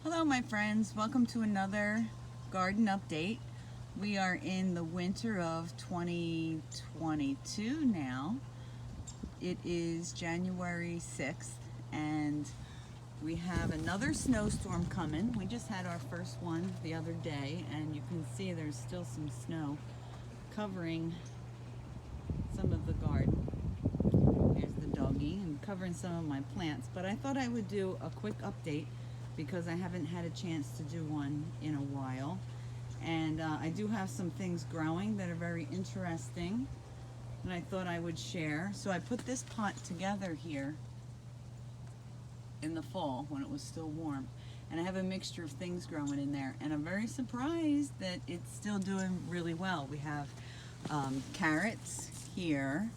Hello my friends, welcome to another garden update. We are in the winter of 2022 now. It is January 6th and we have another snowstorm coming. We just had our first one the other day and you can see there's still some snow covering some of the garden. There's the doggy and covering some of my plants, but I thought I would do a quick update because I haven't had a chance to do one in a while. And I do have some things growing that are very interesting and I thought I would share. So I put this pot together here in the fall when it was still warm. And I have a mixture of things growing in there. And I'm very surprised that it's still doing really well. We have carrots here.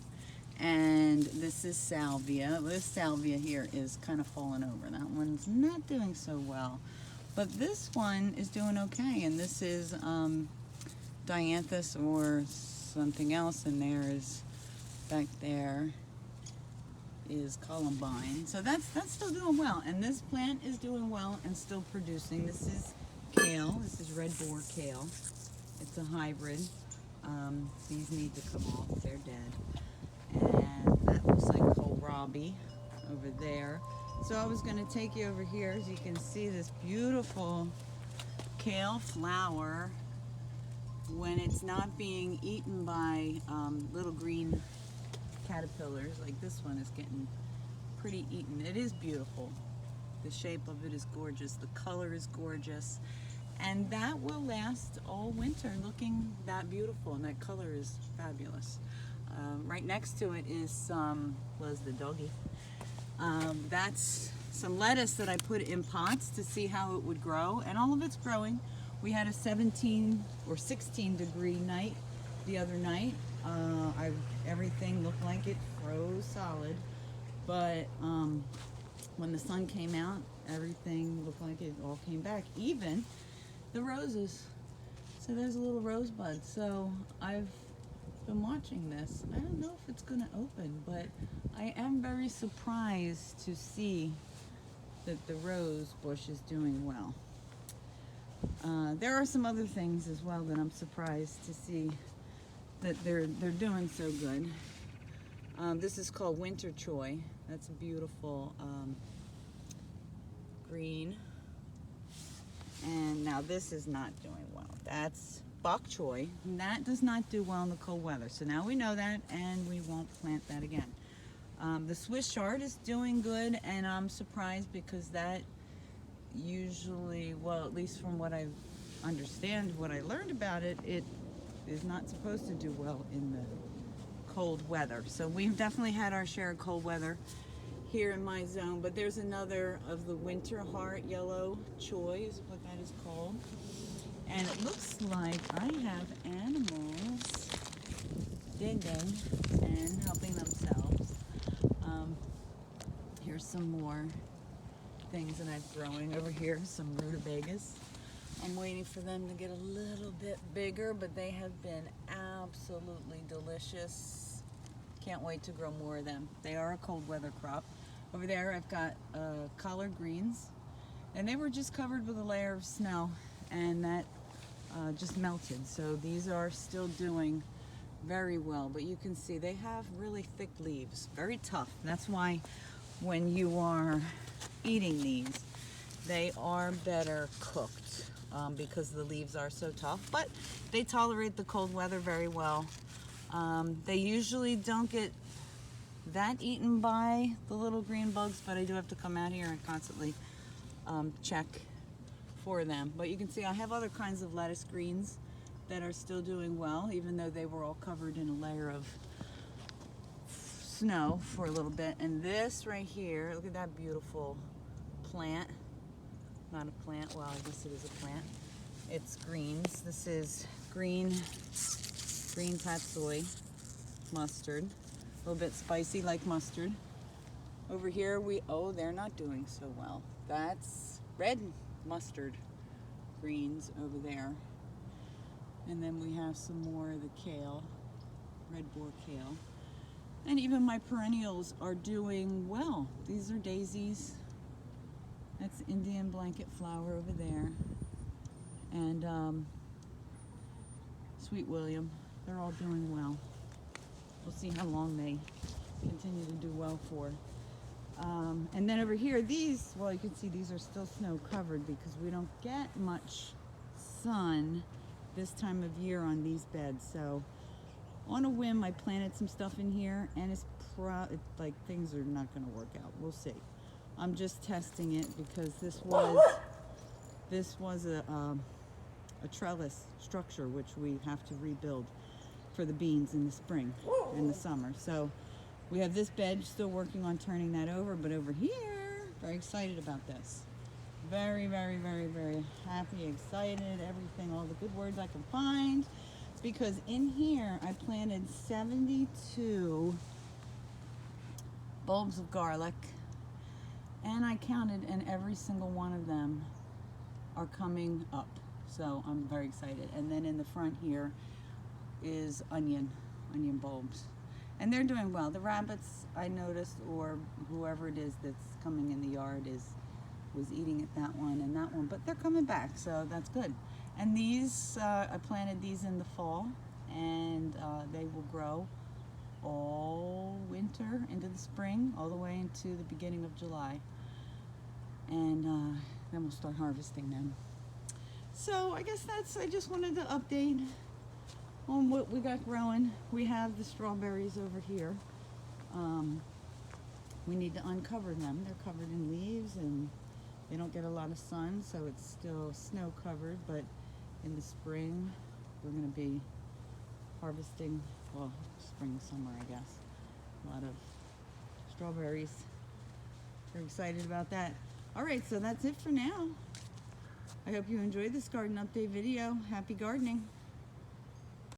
And this is salvia. This salvia here is kind of falling over. That one's not doing so well. But this one is doing okay. And this is dianthus or something else. And there is, back there, is columbine. So that's still doing well. And this plant is doing well and still producing. This is kale. This is red boar kale. It's a hybrid. These need to come off. They're dead. And that looks like kohlrabi over there. So I was going to take you over here. As you can see, this beautiful kale flower, when it's not being eaten by little green caterpillars, like this one is getting pretty eaten. It is beautiful. The shape of it is gorgeous. The color is gorgeous. And that will last all winter looking that beautiful, and that color is fabulous. Right next to it is some, was the doggy. That's some lettuce that I put in pots to see how it would grow, and all of it's growing. We had a 17 or 16 degree night the other night. Everything looked like it froze solid, but when the sun came out, everything looked like it all came back, even the roses. So there's a little rosebud. So I've been watching this. I don't know if it's going to open, but I am very surprised to see that the rose bush is doing well. There are some other things as well that I'm surprised to see that they're doing so good. This is called winter choy. That's a beautiful green. And now this is not doing well. That's bok choy, and that does not do well in the cold weather. So now we know that, and we won't plant that again. The Swiss chard is doing good, and I'm surprised because that usually, well, at least from what I understand, what I learned about it, it is not supposed to do well in the cold weather. So we've definitely had our share of cold weather here in my zone, but there's another of the winter heart yellow choy is what that is called. And it looks like I have animals digging and helping themselves. Here's some more things that I'm growing over here, some rutabagas. I'm waiting for them to get a little bit bigger, but they have been absolutely delicious. Can't wait to grow more of them. They are a cold weather crop. Over there I've got collard greens, and they were just covered with a layer of snow, and that just melted. So these are still doing very well, but you can see they have really thick leaves, very tough. That's why when you are eating these, they are better cooked because the leaves are so tough, but they tolerate the cold weather very well. They usually don't get that eaten by the little green bugs, but I do have to come out here and constantly check for them. But you can see I have other kinds of lettuce greens that are still doing well, even though they were all covered in a layer of snow for a little bit. And this right here, look at that beautiful plant. Not a plant, well, I guess it is a plant. It's greens. This is green patsoi mustard. A little bit spicy like mustard. Over here they're not doing so well. That's red mustard greens over there. And then we have some more of the kale, red boar kale. And even my perennials are doing well. These are daisies. That's Indian blanket flower over there. And Sweet William. They're all doing well. We'll see how long they continue to do well for. And then over here, these, well, you can see these are still snow covered because we don't get much sun this time of year on these beds. So on a whim, I planted some stuff in here, and it's like things are not going to work out. We'll see. I'm just testing it because this was a trellis structure which we have to rebuild for the beans in the spring and the summer. So we have this bed, still working on turning that over, but over here, very excited about this. Very, very, very, very happy, excited, everything, all the good words I can find. Because in here, I planted 72 bulbs of garlic, and I counted, and every single one of them are coming up. So I'm very excited. And then in the front here is onion bulbs. And they're doing well. The rabbits, I noticed, or whoever it is that's coming in the yard was eating at that one and that one, but they're coming back, so that's good. And these, I planted these in the fall, and they will grow all winter into the spring, all the way into the beginning of July. And then we'll start harvesting them. So I guess I just wanted to update on what we got growing. We have the strawberries over here. We need to uncover them. They're covered in leaves and they don't get a lot of sun, so it's still snow covered, but in the spring we're going to be harvesting, well, spring, summer, I guess, a lot of strawberries. We're excited about that. All right, so that's it for now. I hope you enjoyed this garden update video. Happy gardening.